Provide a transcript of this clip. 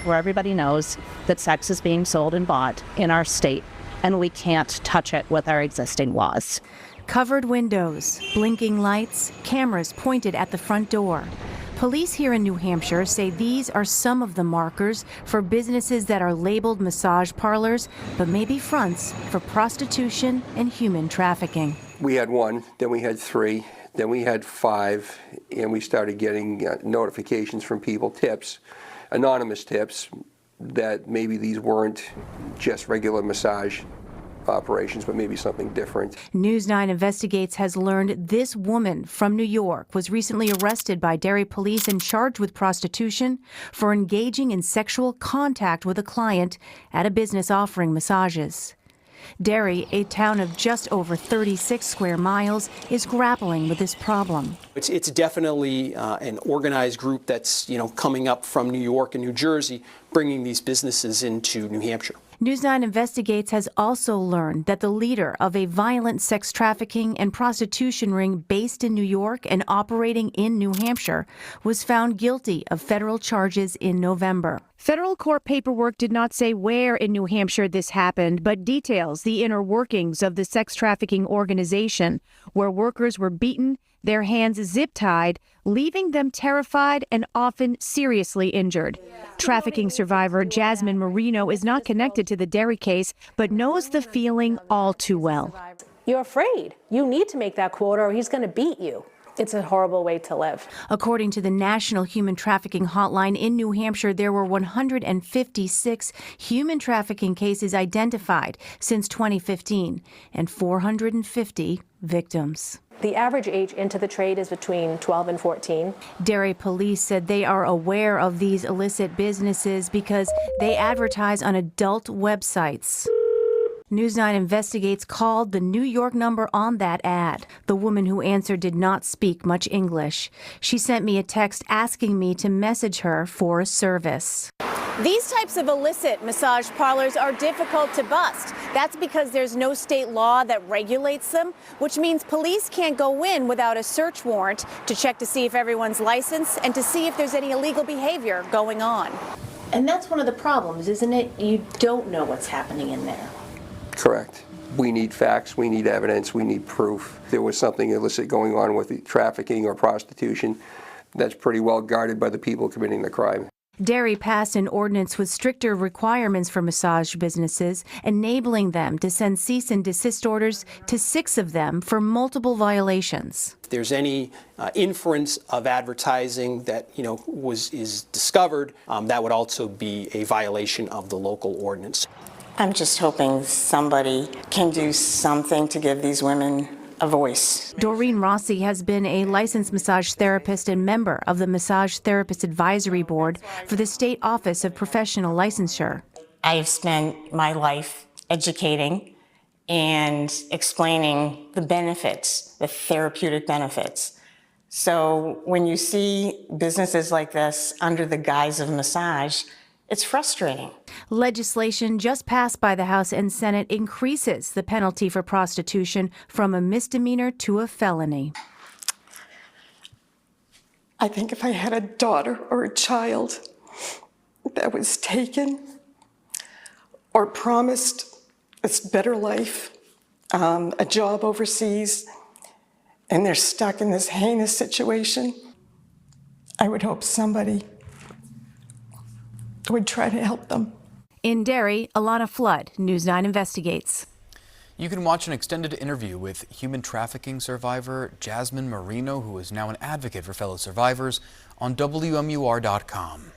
where everybody knows that sex is being sold and bought in our state, and we can't touch it with our existing laws. Covered windows, blinking lights, cameras pointed at the front door. Police here in New Hampshire say these are some of the markers for businesses that are labeled massage parlors, but may be fronts for prostitution and human trafficking. We had 1, then we had 3, then we had 5, and we started getting notifications from people, tips, anonymous tips, that maybe these weren't just regular massage operations, but maybe something different. News 9 Investigates has learned this woman from New York was recently arrested by Derry police and charged with prostitution for engaging in sexual contact with a client at a business offering massages. Derry, a town of just over 36 square miles, is grappling with this problem. It's definitely an organized group that's, coming up from New York and New Jersey, bringing these businesses into New Hampshire. News 9 Investigates has also learned that the leader of a violent sex trafficking and prostitution ring based in New York and operating in New Hampshire was found guilty of federal charges in November. Federal court paperwork did not say where in New Hampshire this happened, but details the inner workings of the sex trafficking organization, where workers were beaten, their hands zip-tied, leaving them terrified and often seriously injured. Trafficking survivor Jasmine Marino is not connected to the Derry case, but knows the feeling all too well. You're afraid. You need to make that quota or he's going to beat you. It's a horrible way to live. According to the National Human Trafficking Hotline in New Hampshire, there were 156 human trafficking cases identified since 2015 and 450 victims. The average age into the trade is between 12 and 14. Derry police said they are aware of these illicit businesses because they advertise on adult websites. News 9 Investigates called the New York number on that ad. The woman who answered did not speak much English. She sent me a text asking me to message her for a service. These types of illicit massage parlors are difficult to bust. That's because there's no state law that regulates them, which means police can't go in without a search warrant to check to see if everyone's licensed and to see if there's any illegal behavior going on. And that's one of the problems, isn't it? You don't know what's happening in there. Correct. We need facts, we need evidence, we need proof. If there was something illicit going on with trafficking or prostitution, that's pretty well guarded by the people committing the crime. Derry passed an ordinance with stricter requirements for massage businesses, enabling them to send cease and desist orders to 6 of them for multiple violations. If there's any inference of advertising that is discovered, that would also be a violation of the local ordinance. I'm just hoping somebody can do something to give these women a voice. Doreen Rossi has been a licensed massage therapist and member of the Massage Therapist Advisory Board for the State Office of Professional Licensure. I've spent my life educating and explaining the benefits, the therapeutic benefits. So when you see businesses like this under the guise of massage, it's frustrating. Legislation just passed by the House and Senate increases the penalty for prostitution from a misdemeanor to a felony. I think if I had a daughter or a child that was taken or promised a better life, a job overseas, and they're stuck in this heinous situation, I would hope somebody would try to help them. In Derry, Alana Flood, News 9 Investigates. You can watch an extended interview with human trafficking survivor Jasmine Marino, who is now an advocate for fellow survivors, on WMUR.com.